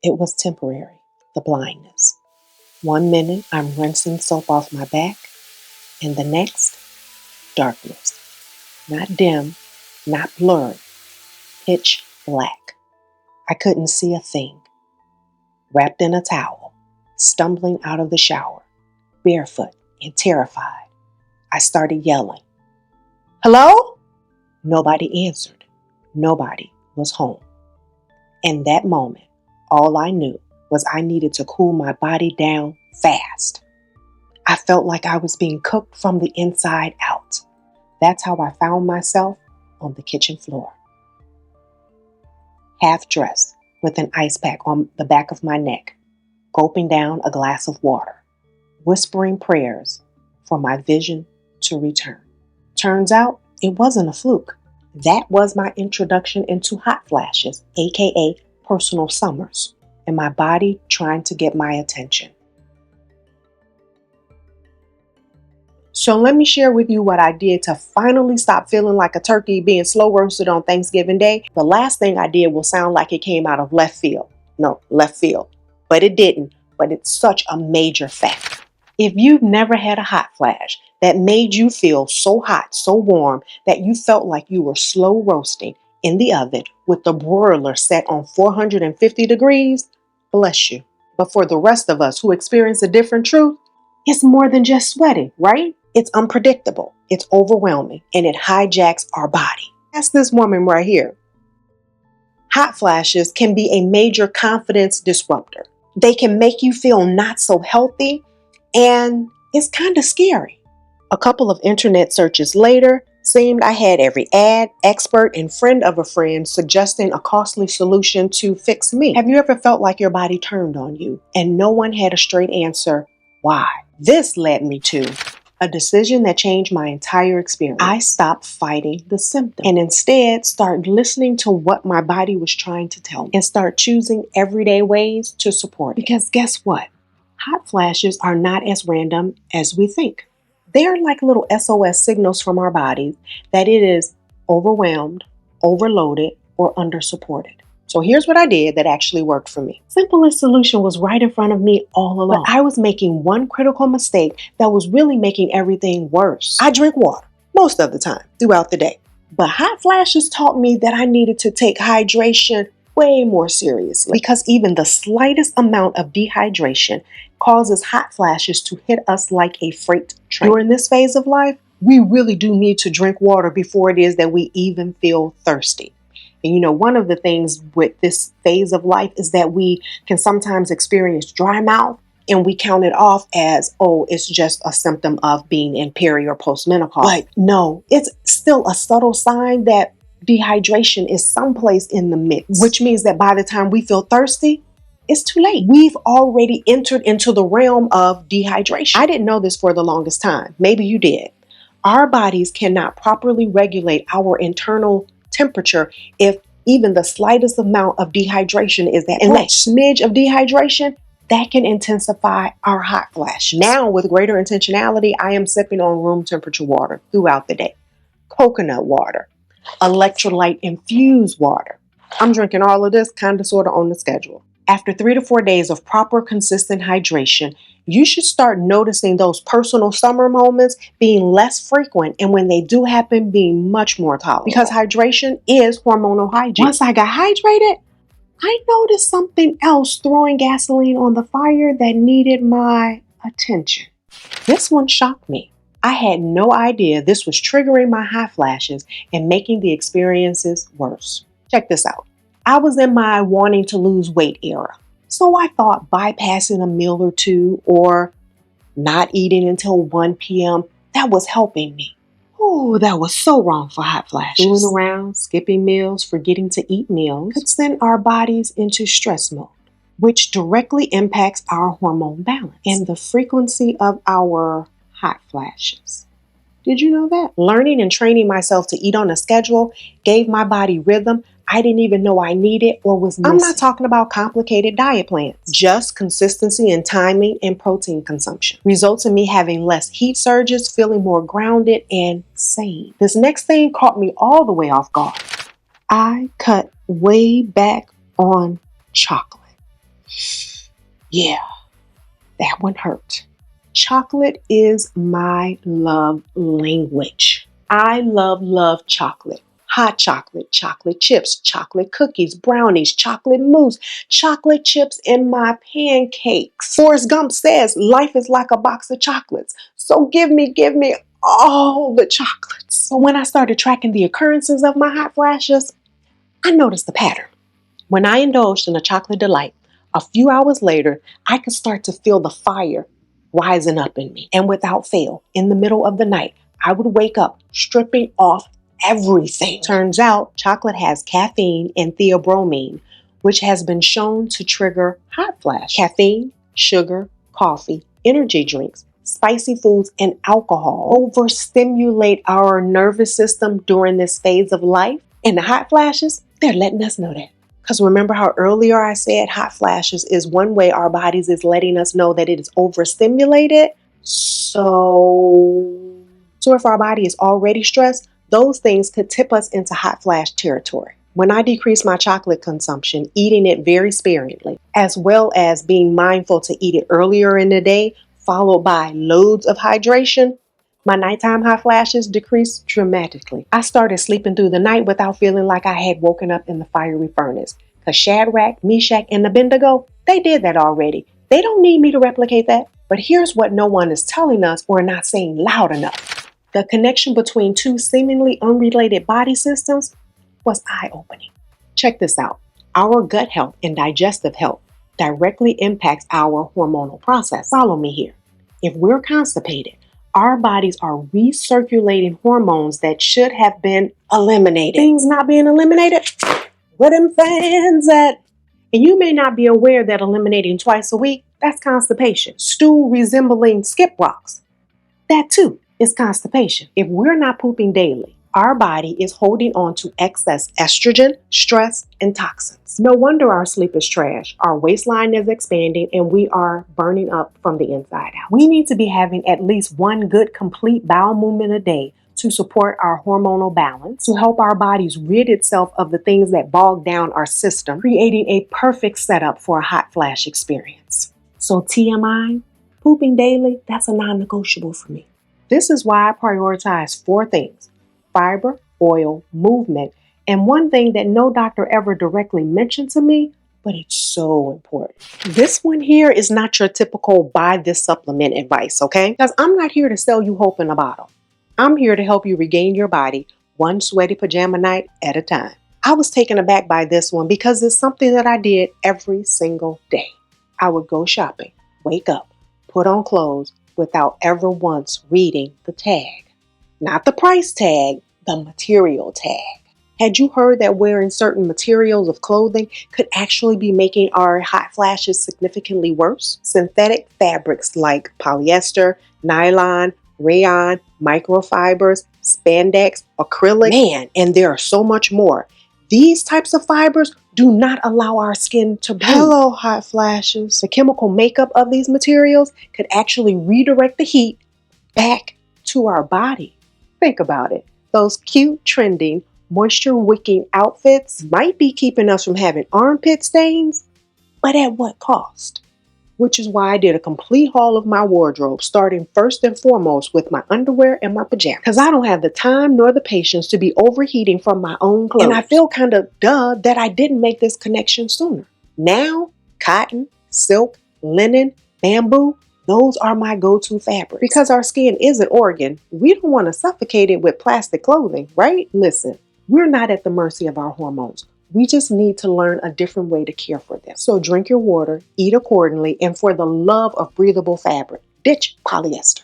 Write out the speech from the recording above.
It was temporary, the blindness. 1 minute, I'm rinsing soap off my back, and the next, darkness. Not dim, not blurred, pitch black. I couldn't see a thing. Wrapped in a towel, stumbling out of the shower, barefoot and terrified, I started yelling, "Hello?" Nobody answered. Nobody was home. In that moment, all I knew was I needed to cool my body down fast. I felt like I was being cooked from the inside out. That's how I found myself on the kitchen floor. Half dressed, with an ice pack on the back of my neck, gulping down a glass of water, whispering prayers for my vision to return. Turns out it wasn't a fluke. That was my introduction into hot flashes, aka personal summers, and my body trying to get my attention. So let me share with you what I did to finally stop feeling like a turkey being slow roasted on Thanksgiving Day. The last thing I did will sound like it came out of left field. No, left field. But it didn't. But it's such a major fact. If you've never had a hot flash that made you feel so hot, so warm, that you felt like you were slow roasting in the oven with the broiler set on 450 degrees, bless you. But for the rest of us who experience a different truth, it's more than just sweating, right? It's unpredictable, it's overwhelming, and it hijacks our body. That's this woman right here. Hot flashes can be a major confidence disruptor. They can make you feel not so healthy, and it's kind of scary. A couple of internet searches later, seemed I had every ad, expert, and friend of a friend suggesting a costly solution to fix me. Have you ever felt like your body turned on you and no one had a straight answer? Why? This led me to a decision that changed my entire experience. I stopped fighting the symptom and instead started listening to what my body was trying to tell me and start choosing everyday ways to support it. Because guess what? Hot flashes are not as random as we think. They are like little SOS signals from our bodies that it is overwhelmed, overloaded, or undersupported. So here's what I did that actually worked for me. Simplest solution was right in front of me all along. But I was making one critical mistake that was really making everything worse. I drink water most of the time throughout the day. But hot flashes taught me that I needed to take hydration way more seriously because even the slightest amount of dehydration causes hot flashes to hit us like a freight train. During this phase of life, we really do need to drink water before it is that we even feel thirsty. And you know, one of the things with this phase of life is that we can sometimes experience dry mouth and we count it off as, oh, it's just a symptom of being in peri or postmenopause. But no, it's still a subtle sign that dehydration is someplace in the mix, which means that by the time we feel thirsty, it's too late. We've already entered into the realm of dehydration. I didn't know this for the longest time. Maybe you did. Our bodies cannot properly regulate our internal temperature if even the slightest amount of dehydration is that. And that smidge of dehydration, that can intensify our hot flash. Now, with greater intentionality, I am sipping on room temperature water throughout the day. Coconut water, electrolyte infused water. I'm drinking all of this kind of sort of on the schedule. After 3 to 4 days of proper, consistent hydration, you should start noticing those personal summer moments being less frequent, and when they do happen, being much more tolerable. Because hydration is hormonal hygiene. Once I got hydrated, I noticed something else throwing gasoline on the fire that needed my attention. This one shocked me. I had no idea this was triggering my hot flashes and making the experiences worse. Check this out. I was in my wanting to lose weight era. So I thought bypassing a meal or two or not eating until 1 p.m., that was helping me. Oh, that was so wrong for hot flashes. Fooling around, skipping meals, forgetting to eat meals could send our bodies into stress mode, which directly impacts our hormone balance and the frequency of our hot flashes. Did you know that? Learning and training myself to eat on a schedule gave my body rhythm I didn't even know I needed or was missing. I'm not talking about complicated diet plans, just consistency in timing and protein consumption. Results in me having less heat surges, feeling more grounded and sane. This next thing caught me all the way off guard. I cut way back on chocolate. Yeah, that one hurt. Chocolate is my love language. I love chocolate. Hot chocolate, chocolate chips, chocolate cookies, brownies, chocolate mousse, chocolate chips in my pancakes. Forrest Gump says life is like a box of chocolates. So give me all the chocolates. So when I started tracking the occurrences of my hot flashes, I noticed the pattern. When I indulged in a chocolate delight, a few hours later, I could start to feel the fire rising up in me. And without fail, in the middle of the night, I would wake up stripping off everything. Turns out chocolate has caffeine and theobromine, which has been shown to trigger hot flash. Caffeine, sugar, coffee, energy drinks, spicy foods, and alcohol overstimulate our nervous system during this phase of life. And the hot flashes, they're letting us know that. Because remember how earlier I said hot flashes is one way our bodies is letting us know that it is overstimulated? So if our body is already stressed, those things could tip us into hot flash territory. When I decrease my chocolate consumption, eating it very sparingly, as well as being mindful to eat it earlier in the day, followed by loads of hydration, my nighttime hot flashes decreased dramatically. I started sleeping through the night without feeling like I had woken up in the fiery furnace. Because Shadrach, Meshach, and Abednego, they did that already. They don't need me to replicate that. But here's what no one is telling us or not saying loud enough. The connection between two seemingly unrelated body systems was eye-opening. Check this out. Our gut health and digestive health directly impacts our hormonal process. Follow me here. If we're constipated, our bodies are recirculating hormones that should have been eliminated. Things not being eliminated? Where them fans at? And you may not be aware that eliminating twice a week, that's constipation. Stool resembling skip rocks. That too is constipation. If we're not pooping daily, our body is holding on to excess estrogen, stress, and toxins. No wonder our sleep is trash. Our waistline is expanding and we are burning up from the inside out. We need to be having at least one good complete bowel movement a day to support our hormonal balance, to help our bodies rid itself of the things that bog down our system, creating a perfect setup for a hot flash experience. So TMI, pooping daily, that's a non-negotiable for me. This is why I prioritize 4 things: fiber, oil, movement, and one thing that no doctor ever directly mentioned to me, but it's so important. This one here is not your typical buy this supplement advice, okay? Because I'm not here to sell you hope in a bottle. I'm here to help you regain your body one sweaty pajama night at a time. I was taken aback by this one because it's something that I did every single day. I would go shopping, wake up, put on clothes without ever once reading the tag. Not the price tag, the material tag. Had you heard that wearing certain materials of clothing could actually be making our hot flashes significantly worse? Synthetic fabrics like polyester, nylon, rayon, microfibers, spandex, acrylic, man, and there are so much more. These types of fibers do not allow our skin to breathe. Hello, hot flashes. The chemical makeup of these materials could actually redirect the heat back to our body. Think about it. Those cute, trending, moisture-wicking outfits might be keeping us from having armpit stains, but at what cost? Which is why I did a complete haul of my wardrobe, starting first and foremost with my underwear and my pajamas. Because I don't have the time nor the patience to be overheating from my own clothes. And I feel kind of duh that I didn't make this connection sooner. Now, cotton, silk, linen, bamboo, those are my go-to fabrics. Because our skin is an organ, we don't want to suffocate it with plastic clothing, right? Listen, we're not at the mercy of our hormones. We just need to learn a different way to care for them. So drink your water, eat accordingly, and for the love of breathable fabric, ditch polyester.